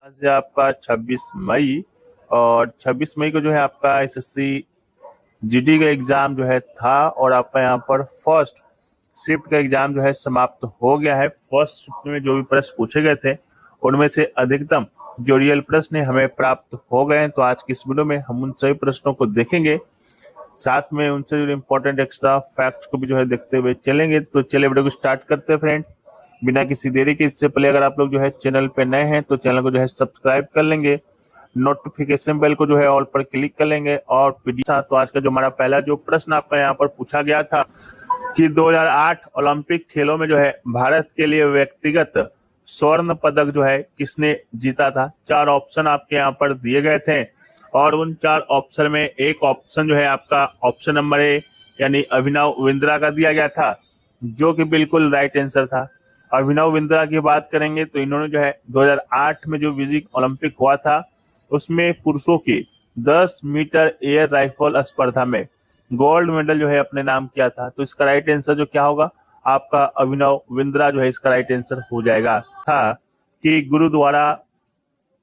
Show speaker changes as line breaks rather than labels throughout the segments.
आज है आपका 26 मई। और 26 मई को जो है आपका एसएससी जीडी का एग्जाम जो है था, और आपका यहाँ पर फर्स्ट शिफ्ट का एग्जाम जो है समाप्त हो गया है। फर्स्ट शिफ्ट में जो भी प्रश्न पूछे गए थे उनमें से अधिकतम जो रियल प्रश्न हमें प्राप्त हो गए हैं। तो आज की इस वीडियो में हम उन सभी प्रश्नों को देखेंगे, साथ में उनसे जुड़े इंपॉर्टेंट एक्स्ट्रा फैक्ट्स को भी जो है देखते हुए चलेंगे। तो चलिए वीडियो को स्टार्ट करते हैं फ्रेंड, बिना किसी देरी के। इससे पहले अगर आप लोग जो है चैनल पे नए हैं तो चैनल को जो है सब्सक्राइब कर लेंगे, नोटिफिकेशन बेल को जो है ऑल पर क्लिक कर लेंगे। और पीडीएफ तो आज का जो हमारा पहला जो प्रश्न आपका यहाँ पर पूछा गया था कि 2008 ओलंपिक खेलों में जो है भारत के लिए व्यक्तिगत स्वर्ण पदक जो है किसने जीता था। चार ऑप्शन आपके यहाँ पर दिए गए थे, और उन चार ऑप्शन में एक ऑप्शन जो है आपका ऑप्शन नंबर ए यानी अभिनव बिंद्रा का दिया गया था, जो कि बिल्कुल राइट आंसर था। अभिनव बिंद्रा की बात करेंगे तो इन्होंने जो है 2008 में जो बीजिंग ओलंपिक हुआ था उसमें पुरुषों की 10 मीटर एयर राइफल स्पर्धा में गोल्ड मेडल जो है अपने नाम किया था। तो इसका राइट आंसर जो क्या होगा आपका अभिनव बिंद्रा जो है इसका राइट आंसर हो जाएगा। था कि गुरुद्वारा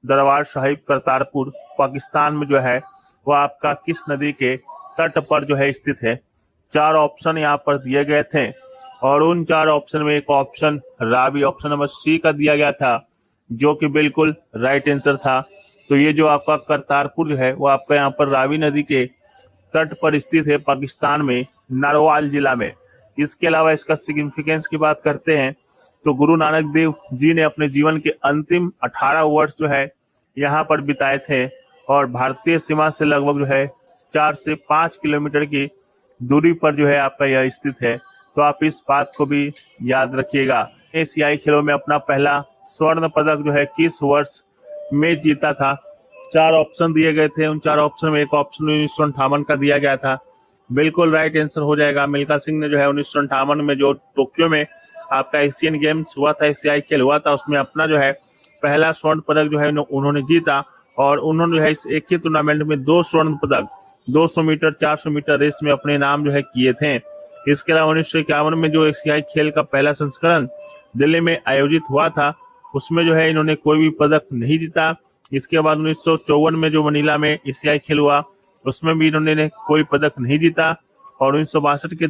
दरबार साहिब करतारपुर पाकिस्तान में जो है वो आपका किस नदी के तट पर जो है स्थित है। चार ऑप्शन यहाँ पर दिए गए थे, और उन चार ऑप्शन में एक option Ravi option number C का दिया गया था, जो कि बिल्कुल राइट आंसर था। तो ये जो आपका करतारपुर जो है वो आपका यहाँ पर रावी नदी के तट पर स्थित है, पाकिस्तान में नारोवाल जिला में। इसके अलावा इसका सिग्निफिकेंस की बात करते हैं तो गुरु नानक देव जी ने अपने जीवन के अंतिम 18 वर्ष जो है यहाँ पर बिताए थे, और भारतीय सीमा से लगभग जो है 4 से 5 किलोमीटर की दूरी पर जो है आपका यह स्थित है। तो आप इस बात को भी याद रखिएगा। एशियाई खेलों में अपना पहला स्वर्ण पदक जो है किस वर्ष में जीता था। चार ऑप्शन दिए गए थे, उन चार ऑप्शन में एक ऑप्शन 1958 का दिया गया था, बिल्कुल राइट आंसर हो जाएगा। मिल्खा सिंह ने जो है 1958 में जो टोक्यो में आपका एशियन गेम्स हुआ था, एशियाई खेल हुआ था, उसमें अपना जो है पहला स्वर्ण पदक जो है उन्होंने जीता। और उन्होंने जो है इस एक ही टूर्नामेंट में 2 स्वर्ण पदक 200 मीटर 400 मीटर रेस में अपने नाम जो है किए थे। इसके अलावा 1951 में जो एशियाई खेल का पहला संस्करण दिल्ली में आयोजित हुआ था उसमें जो है इन्होंने कोई भी पदक नहीं जीता। इसके बाद 1954 में जो मनीला में एशियाई खेल हुआ उसमें भी इन्होंने कोई पदक नहीं जीता। और 1962 के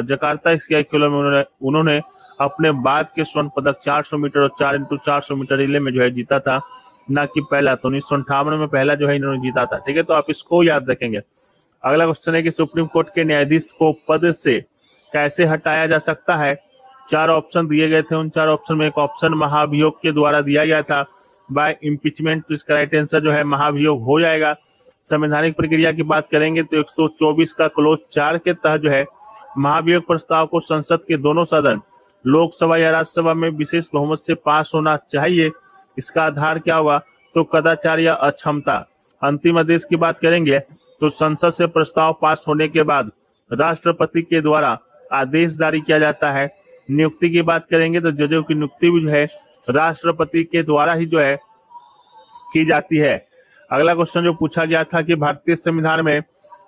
जकार्ता एशियाई खेलों में उन्होंने अपने बाद के स्वर्ण पदक 400 मीटर और 4x400 मीटर रिले में जो है जीता था, ना कि पहला। तो 1958 में पहला जो है इन्होंने जीता था। ठीक है, तो आप इसको याद रखेंगे। अगला क्वेश्चन है कि सुप्रीम कोर्ट के न्यायाधीश को पद से कैसे हटाया जा सकता है। चार ऑप्शन दिए गए थे, उन चार ऑप्शन में एक ऑप्शन महाभियोग के द्वारा दिया गया था, बाय इम्पीचमेंट। तो इसका राइट आंसर जो है महाभियोग हो जाएगा। संवैधानिक प्रक्रिया की बात करेंगे तो 124 का क्लोज 4 के तहत जो है महाभियोग प्रस्ताव को संसद के दोनों सदन लोकसभा या राज्यसभा में विशेष बहुमत से पास होना चाहिए। इसका आधार क्या होगा तो कदाचार या अक्षमता। अंतिम आदेश की बात करेंगे तो संसद से प्रस्ताव पास होने के बाद राष्ट्रपति के द्वारा आदेश जारी किया जाता है। नियुक्ति की बात करेंगे तो जजों की नियुक्ति भी जो है राष्ट्रपति के द्वारा ही जो है की जाती है। अगला क्वेश्चन जो पूछा गया था कि भारतीय संविधान में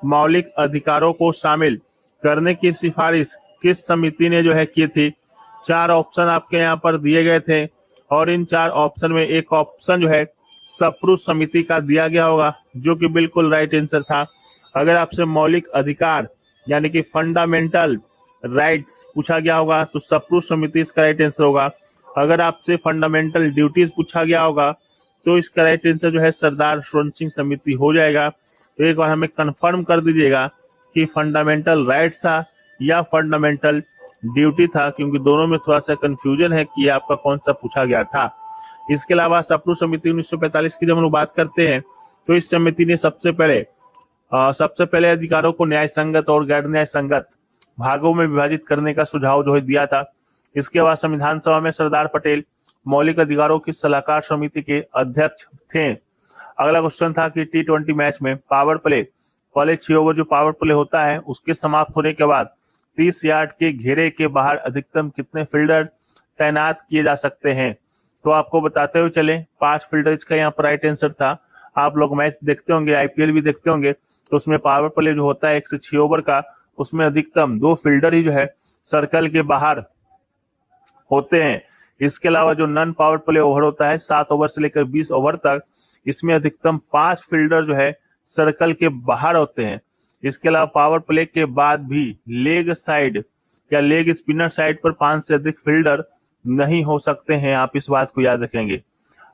मौलिक अधिकारों को शामिल करने की सिफारिश किस समिति ने जो है की थी। चार ऑप्शन आपके यहाँ पर दिए गए थे, और इन चार ऑप्शन में एक ऑप्शन जो है सप्रू समिति का दिया गया होगा, जो कि बिल्कुल राइट आंसर था। अगर आपसे मौलिक अधिकार यानी कि फंडामेंटल राइट्स पूछा गया होगा तो सप्रू समिति इसका राइट आंसर होगा। अगर आपसे फंडामेंटल ड्यूटीज पूछा गया होगा तो इसका राइट आंसर जो है सरदार स्वर्ण सिंह समिति हो जाएगा। तो एक बार हमें कंफर्म कर दीजिएगा कि फंडामेंटल राइट्स था या फंडामेंटल ड्यूटी था, क्योंकि दोनों में थोड़ा सा कंफ्यूजन है कि आपका कौन सा पूछा गया था। इसके अलावा सप्रू समिति 1945 की जब हम लोग बात करते हैं तो इस समिति ने सबसे पहले अधिकारों को न्याय संगत और गैर न्याय संगत भागों में विभाजित करने का सुझाव जो है दिया था। इसके बाद संविधान सभा में सरदार पटेल मौलिक अधिकारों की सलाहकार समिति के अध्यक्ष थे। अगला क्वेश्चन था कि T20 मैच में पावर प्ले पहले 6 ओवर जो पावर प्ले होता है उसके समाप्त होने के बाद 30 यार्ड के घेरे के बाहर अधिकतम कितने फील्डर तैनात किए जा सकते हैं। तो आपको बताते हुए चले 5 फील्डर इसका यहाँ पर राइट आंसर था। आप लोग मैच देखते होंगे, आईपीएल भी देखते होंगे, तो उसमें पावर प्ले जो होता है 1 से 6 ओवर का, उसमें अधिकतम 2 फील्डर ही जो है सर्कल के बाहर होते हैं। इसके अलावा जो नॉन पावर प्ले ओवर होता है 7 ओवर से लेकर 20 ओवर तक, इसमें अधिकतम 5 फील्डर जो है सर्कल के बाहर होते हैं। इसके अलावा पावर प्ले के बाद भी लेग साइड या लेग स्पिनर साइड पर 5 से अधिक फील्डर नहीं हो सकते हैं, आप इस बात को याद रखेंगे।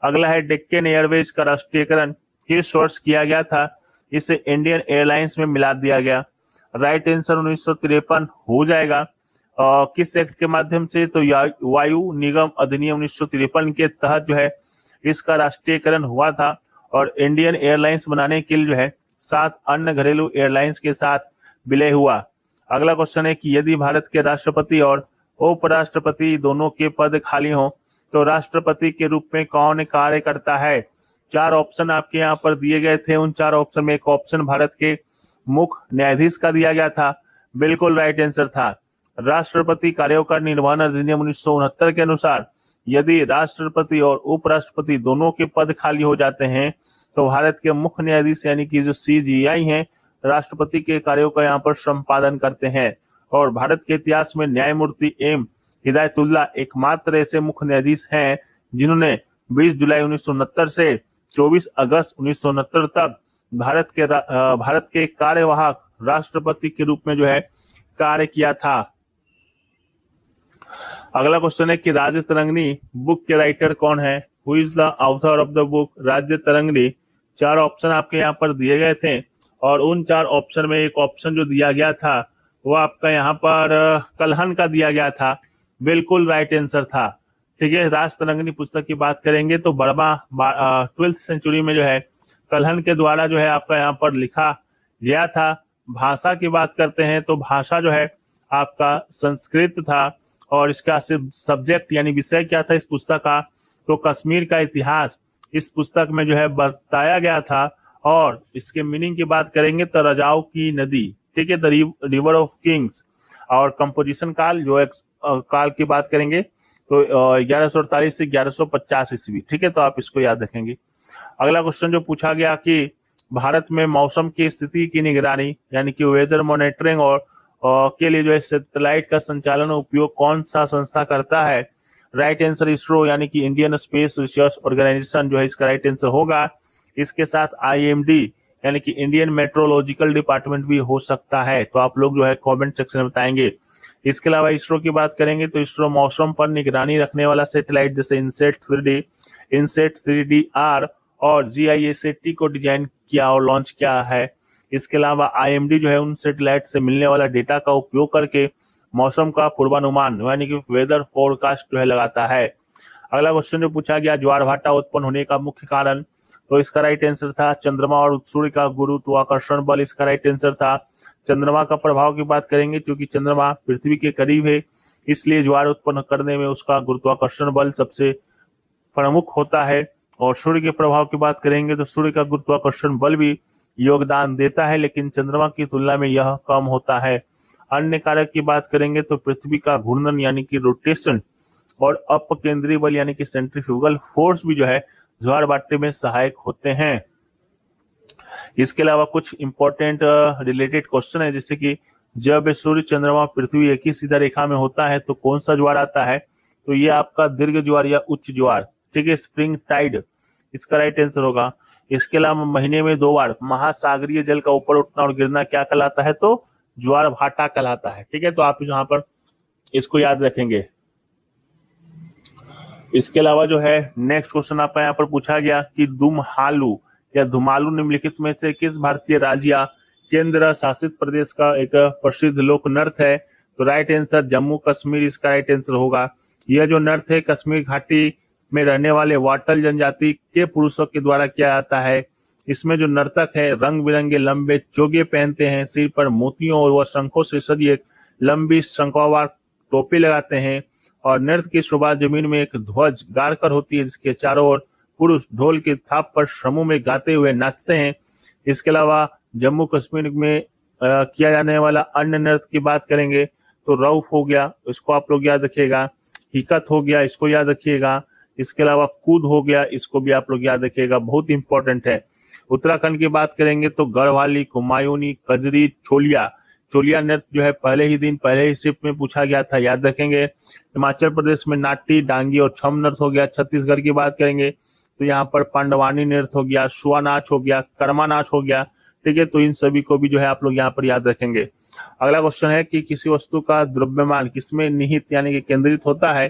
अगला है डेक्कन एयरवेज का राष्ट्रीयकरण किस वर्ष किया गया था? इसे इंडियन एयरलाइंस में मिला दिया गया। राइट आंसर 1953 हो जाएगा। किस एक्ट के माध्यम से? तो वायु निगम अधिनियम 1953 के तहत जो है इसका राष्ट्रीयकरण हुआ था और इंडियन एयरलाइंस बनाने के लिए जो है 7 अन्य घरेलू एयरलाइंस के साथ विलय हुआ। अगला क्वेश्चन है कि यदि भारत के राष्ट्रपति और उपराष्ट्रपति दोनों के पद खाली हों तो राष्ट्रपति के रूप में कौन कार्य करता है? 4 ऑप्शन आपके यहाँ पर दिए गए थे। उन 4 ऑप्शन में एक ऑप्शन भारत के मुख्य न्यायाधीश का दिया गया था, बिल्कुल राइट आंसर था। राष्ट्रपति कार्यों का निर्वहन अधिनियम 1969 के अनुसार यदि राष्ट्रपति और उपराष्ट्रपति दोनों के पद खाली हो जाते हैं तो भारत के मुख्य न्यायाधीश यानी कि जो CJI हैं राष्ट्रपति के कार्यों का यहाँ पर संपादन करते हैं। और भारत के इतिहास में न्यायमूर्ति एम हिदायतुल्ला एकमात्र ऐसे मुख्य न्यायाधीश हैं जिन्होंने 20 जुलाई 1969 से 24 अगस्त 1969 तक भारत के कार्यवाहक राष्ट्रपति के रूप में जो है कार्य किया था। अगला क्वेश्चन है कि राज्य तरंगिणी बुक के राइटर कौन है? Who is the author of the book राज्य तरंगिणी? 4 ऑप्शन आपके यहाँ पर दिए गए थे और उन 4 ऑप्शन में एक ऑप्शन जो दिया गया था वो आपका यहाँ पर कल्हन का दिया गया था, बिल्कुल राइट आंसर था। ठीक है, राज तरंगिणी पुस्तक की बात करेंगे तो बर्मा 12वीं सेंचुरी में जो है कल्हन के द्वारा जो है आपका यहाँ पर लिखा गया था। भाषा की बात करते हैं तो भाषा जो है आपका संस्कृत था और इसका सब्जेक्ट यानी विषय क्या था इस पुस्तक का? तो कश्मीर का इतिहास इस पुस्तक में जो है बताया गया था। और इसके मीनिंग की बात करेंगे तो राजाओं की नदी, ठीक है, द रिवर ऑफ किंग्स। और कंपोजिशन काल जो काल की बात करेंगे तो 1148 से 1150 ईस्वी। ठीक है, तो आप इसको याद रखेंगे। अगला क्वेश्चन जो पूछा गया कि भारत में मौसम की स्थिति की निगरानी यानी कि वेदर मॉनिटरिंग और के लिए जो है सैटेलाइट का संचालन उपयोग कौन सा संस्था करता है? राइट आंसर इसरो यानी कि इंडियन स्पेस रिसर्च ऑर्गेनाइजेशन जो है इसका राइट आंसर होगा। इसके साथ IMD यानी कि इंडियन मेट्रोलॉजिकल डिपार्टमेंट भी हो सकता है, तो आप लोग जो है कमेंट सेक्शन में बताएंगे। इसके अलावा इसरो की बात करेंगे तो इसरो मौसम पर निगरानी रखने वाला सैटेलाइट जैसे इनसेट 3DR और GISAT को डिजाइन किया और लॉन्च किया है। इसके अलावा IMD जो है उन सैटेलाइट से मिलने वाला डेटा का उपयोग करके मौसम का पूर्वानुमान यानी कि वेदर फोरकास्ट जो है लगाता है। अगला क्वेश्चन जो पूछा गया ज्वार भाटा उत्पन्न होने का मुख्य कारण, तो इसका राइट आंसर था चंद्रमा और सूर्य का गुरुत्वाकर्षण बल, इसका राइट आंसर था। चंद्रमा का प्रभाव की बात करेंगे क्योंकि चंद्रमा पृथ्वी के करीब है इसलिए ज्वार उत्पन्न करने में उसका गुरुत्वाकर्षण बल सबसे प्रमुख होता है। और सूर्य के प्रभाव की बात करेंगे तो सूर्य का गुरुत्वाकर्षण बल भी योगदान देता है लेकिन चंद्रमा की तुलना में यह कम होता है। अन्य कारक की बात करेंगे तो पृथ्वी का घूर्णन यानी कि रोटेशन और अपकेंद्रीय बल यानी कि सेंट्रीफ्यूगल फोर्स भी जो है ज्वार भाटे में सहायक होते हैं। इसके अलावा कुछ इंपॉर्टेंट रिलेटेड क्वेश्चन है जैसे कि जब सूर्य चंद्रमा पृथ्वी एक ही सीधा रेखा में होता है तो कौन सा ज्वार आता है? तो ये आपका दीर्घ ज्वार या उच्च ज्वार, ठीक है, स्प्रिंग टाइड, इसका राइट आंसर होगा। इसके अलावा महीने में 2 बार महासागरीय जल का ऊपर उठना और गिरना क्या कहलाता है? तो ज्वार भाटा कहलाता है। ठीक है, तो आप यहाँ पर इसको याद रखेंगे। इसके अलावा जो है नेक्स्ट क्वेश्चन आपका यहाँ पर पूछा गया कि दुमहालू या धुमालू निम्नलिखित में से किस भारतीय राज्य या केंद्र शासित प्रदेश का एक प्रसिद्ध लोक नृत्य है? तो राइट आंसर जम्मू कश्मीर, इसका राइट आंसर होगा। यह जो नृत्य है कश्मीर घाटी में रहने वाले वाटल जनजाति के पुरुषों के द्वारा किया जाता है। इसमें जो नर्तक है रंग बिरंगे लंबे चोगे पहनते हैं, सिर पर मोतियों और वह शंखों से सजी एक लंबी शंखवार टोपी लगाते हैं और नृत्य की शुरुआत जमीन में एक ध्वज गाड़कर होती है जिसके चारों ओर पुरुष ढोल के थाप पर समूह में गाते हुए नाचते हैं। इसके अलावा जम्मू कश्मीर में किया जाने वाला अन्य नृत्य की बात करेंगे तो रऊफ हो गया, इसको आप लोग याद रखिएगा। हिकत हो गया, इसको याद रखिएगा। इसके अलावा कूद हो गया, इसको भी आप लोग याद रखिएगा, बहुत इंपॉर्टेंट है। उत्तराखंड की बात करेंगे तो गढ़वाली, कुमायूनी, कजरी, छोलिया। चोलिया नृत्य जो है पहले ही दिन पहले ही शिफ्ट में पूछा गया था, याद रखेंगे। हिमाचल प्रदेश में नाटी, डांगी और छम नृत्य हो गया। छत्तीसगढ़ की बात करेंगे तो यहाँ पर पांडवानी नृत्य हो गया, शुआ नाच हो गया, कर्मा नाच हो गया। ठीक है, तो इन सभी को भी जो है आप लोग यहाँ पर याद रखेंगे। अगला क्वेश्चन है कि किसी वस्तु का द्रव्यमान किसमें निहित यानी कि केंद्रित होता है।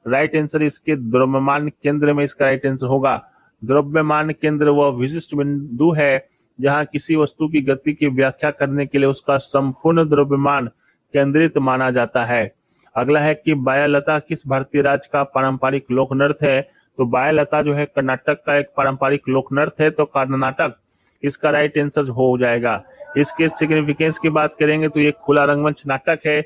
राइट आंसर इसके द्रव्यमान केंद्र में इसका राइट आंसर होगा। द्रव्यमान केंद्र वह विशिष्ट बिंदु है जहां किसी वस्तु की गति की व्याख्या करने के लिए उसका संपूर्ण द्रव्यमान केंद्रित माना जाता है। अगला है कि बायालता किस भारतीय राज्य का पारंपरिक लोक नृत्य है। तो बायालता जो है कर्नाटक का एक पारंपरिक लोक नृत्य है, तो कर्नाटक इसका राइट आंसर हो जाएगा। इसके सिग्निफिकेंस की बात करेंगे तो ये खुला रंगमंच नाटक है,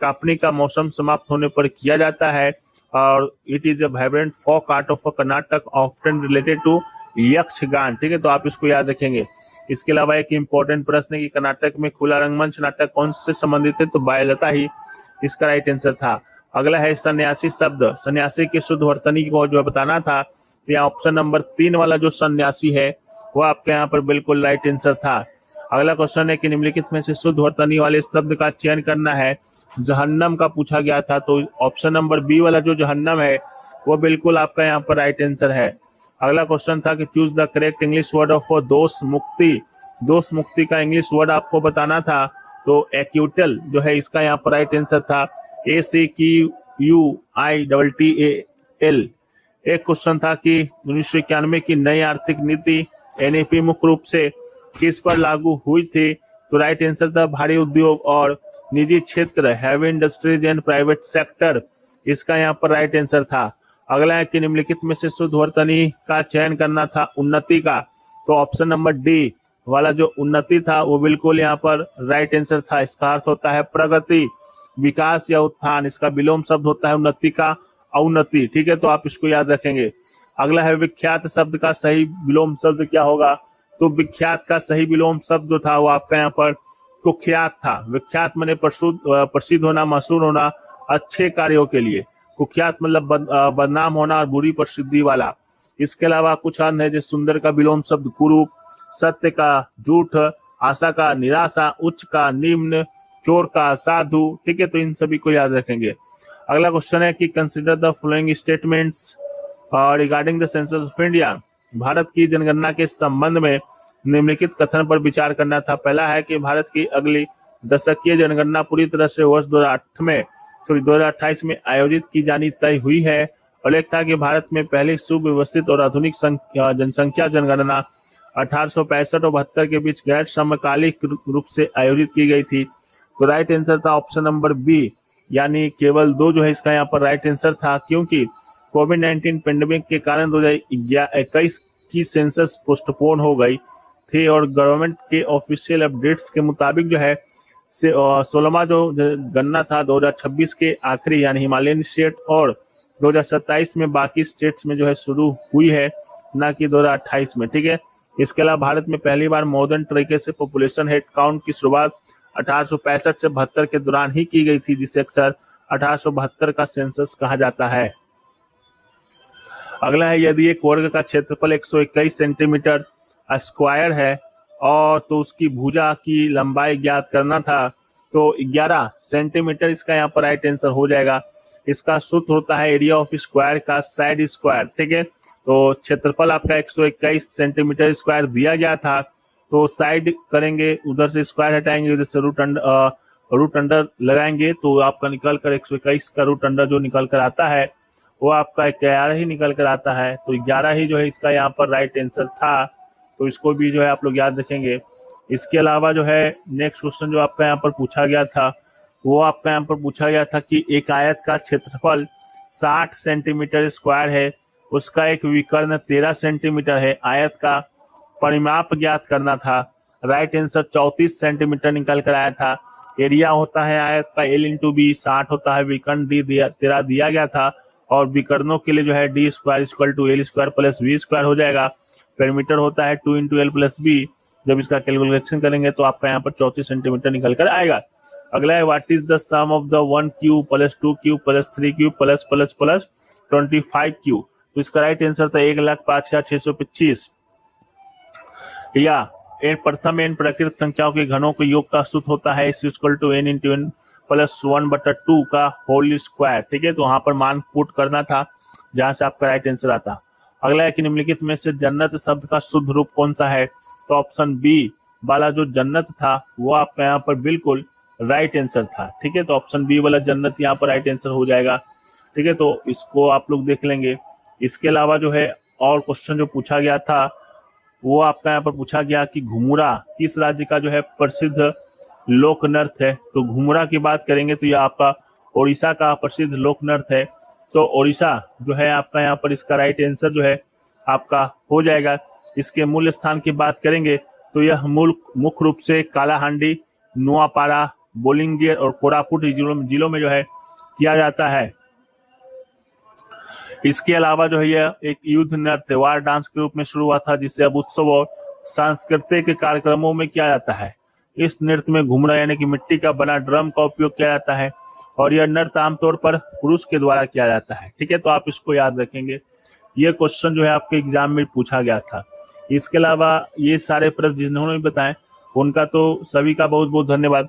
कापनी का मौसम समाप्त होने पर किया जाता है, और it is a vibrant folk art of Karnataka often related to Yakshagana. ठीक है, तो आप इसको याद रखेंगे। इसके अलावा एक इंपॉर्टेंट प्रश्न है कि कर्नाटक में खुला रंगमंच नाटक कौन से संबंधित है। तो बायालता ही इसका राइट आंसर था। अगला है सन्यासी शब्द, सन्यासी की शुद्ध वर्तनी को जो बताना था। तो यहाँ ऑप्शन नंबर 3 वाला जो सन्यासी है वो आपके यहाँ पर बिल्कुल राइट आंसर था। अगला क्वेश्चन है कि निम्नलिखित में से शुद्ध वर्तनी वाले शब्द का चयन करना है। जहन्नम का पूछा गया था, तो ऑप्शन नंबर बी वाला जो जहन्नम है वो बिल्कुल आपका यहाँ पर राइट आंसर है। अगला क्वेश्चन था कि choose the correct English word of दोष मुक्ति। दोष मुक्ति का इंग्लिश वर्ड आपको बताना था, तो एक्यूटल जो है इसका यहाँ पर राइट आंसर था। ACQUITTAL। एक क्वेश्चन था कि 1991 की नई आर्थिक नीति NEP मुख्य रूप से किस पर लागू हुई थी। तो राइट आंसर था भारी उद्योग और निजी क्षेत्र, heavy industries and private sector, इसका यहाँ पर राइट आंसर था। अगला है कि निम्नलिखित में से शुद्ध वर्तनी का चयन करना था उन्नति का। तो ऑप्शन नंबर डी वाला जो उन्नति था वो बिल्कुल यहाँ पर राइट आंसर था। इसका अर्थ होता है प्रगति, विकास या उत्थान। इसका विलोम शब्द होता है उन्नति का अवनति। ठीक है, तो आप इसको याद रखेंगे। अगला है विख्यात शब्द का सही विलोम शब्द क्या होगा। तो विख्यात का सही विलोम शब्द जो था वो आपका यहाँ पर कुख्यात था। विख्यात माने प्रसिद्ध होना, मशहूर होना अच्छे कार्यों के लिए। कुख्यात मतलब बदनाम होना और बुरी प्रसिद्धि वाला। इसके अलावा कुछ अन्य है, जैसे सुंदर का विलोम शब्द कुरूप, सत्य का झूठ, आशा का निराशा, उच्च का निम्न, चोर का साधु। ठीक है, तो इन सभी को याद रखेंगे। अगला क्वेश्चन है कि consider the following statements regarding the census of India. Bharat की जनगणना के संबंध में निम्नलिखित कथन पर विचार करना था। पहला है कि भारत की अगली दशकीय जनगणना पूरी तरह से वर्ष 2028 में आयोजित की जानी तय हुई है। और एक था कि भारत में पहली सुव्यवस्थित और आधुनिक जनसंख्या जनगणना 1865 और 72 के बीच गैर समकालिक रूप से आयोजित की गई थी। तो राइट आंसर था ऑप्शन नंबर बी, यानी केवल 2 जो है इसका यहाँ पर राइट आंसर था, क्योंकि कोविड-19 पेंडेमिक के कारण 2021 की सेंसस पोस्टपोन हो गई थी और गवर्नमेंट के ऑफिशियल अपडेट्स के मुताबिक जो है 16वां जो गणना था 2026 के आखिरी यानी हिमालयन स्टेट और 2027 में बाकी स्टेट्स में जो है शुरू हुई है, ना कि 2028 में। ठीक है, इसके अलावा भारत में पहली बार मॉडर्न तरीके से पॉपुलेशन हेड काउंट की शुरुआत 1865 से 72 के दौरान ही की गई थी, जिसे अक्सर 1872 का सेंसस कहा जाता है। अगला है, यदि एक वर्ग का क्षेत्रफल 121 सेंटीमीटर स्क्वायर है और तो उसकी भुजा की लंबाई ज्ञात करना था, तो 11 सेंटीमीटर इसका यहाँ पर राइट आंसर हो जाएगा। इसका सूत्र होता है एरिया ऑफ स्क्वायर का साइड स्क्वायर। ठीक है, तो क्षेत्रफल आपका 121 सेंटीमीटर स्क्वायर दिया गया था, तो साइड करेंगे, उधर से स्क्वायर हटाएंगे, उधर से रूट अंडर लगाएंगे, तो आपका निकल कर 121 का रूट अंडर जो निकल कर आता है वो आपका 11 ही निकल कर आता है। तो 11 ही जो है इसका यहाँ पर राइट आंसर था, तो इसको भी जो है आप लोग याद रखेंगे। इसके अलावा जो है नेक्स्ट क्वेश्चन जो आपका यहाँ पर पूछा गया था, वो आपका यहाँ पर पूछा गया था कि एक आयत का क्षेत्रफल 60 सेंटीमीटर स्क्वायर है, उसका एक विकर्ण 13 सेंटीमीटर है, आयत का परिमाप ज्ञात करना था। राइट आंसर 34 सेंटीमीटर निकल कर आया था। एरिया होता है आयत का L/B, 60 होता है, विकर्ण D13 दिया गया था, और विकर्णों के लिए जो है D² = L² + V² हो जाएगा। पेरीमीटर होता है 2 × L + B। जब इसका कैलकुलेशन करेंगे तो आपका यहाँ पर 34 सेंटीमीटर निकल कर आएगा। अगला है, what is the sum of the 1 cube + 2 cube + 3 cube + 25 cube. तो इसका राइट आंसर था 1,05,625 या प्रथम एन प्राकृत संख्याओं के घनों के योग का सूत्र होता है is equal to n into N plus 1/2 का होल स्क्वायर। ठीक है, तो वहां पर मान पुट करना था जहां से आपका राइट आंसर आता। अगला है कि निम्नलिखित में से जन्नत शब्द का शुद्ध रूप कौन सा है, तो ऑप्शन बी वाला जो जन्नत था वो आपका यहाँ पर बिल्कुल राइट आंसर था। ठीक है, तो ऑप्शन बी वाला जन्नत यहाँ पर राइट आंसर हो जाएगा। ठीक है, तो इसको आप लोग देख लेंगे। इसके अलावा जो है और क्वेश्चन जो पूछा गया था वो आपका यहाँ पर पूछा गया कि घुमुरा किस राज्य का जो है प्रसिद्ध लोक नृत्य है, तो घुमुरा की बात करेंगे तो यह आपका ओडिशा का प्रसिद्ध लोक नृत्य है। तो ओडिशा जो है आपका यहाँ पर इसका राइट आंसर जो है आपका हो जाएगा। इसके मूल स्थान की बात करेंगे तो यह मुख्य रूप से कालाहांडी, नुआपाड़ा, बोलिंगेर और कोरापुट जिलों में जो है किया जाता है। इसके अलावा जो है यह एक युद्ध नृत्य वार डांस के रूप में शुरू हुआ था, जिसे अब उत्सव और सांस्कृतिक कार्यक्रमों में किया जाता है। इस नृत्य में घुमरा यानी कि मिट्टी का बना ड्रम का उपयोग किया जाता है और यह नृत्य आमतौर पर पुरुष के द्वारा किया जाता है। ठीक है, तो आप इसको याद रखेंगे। ये क्वेश्चन जो है आपके एग्जाम में पूछा गया था। इसके अलावा ये सारे प्रश्न जिन्होंने बताए उनका तो सभी का बहुत बहुत धन्यवाद।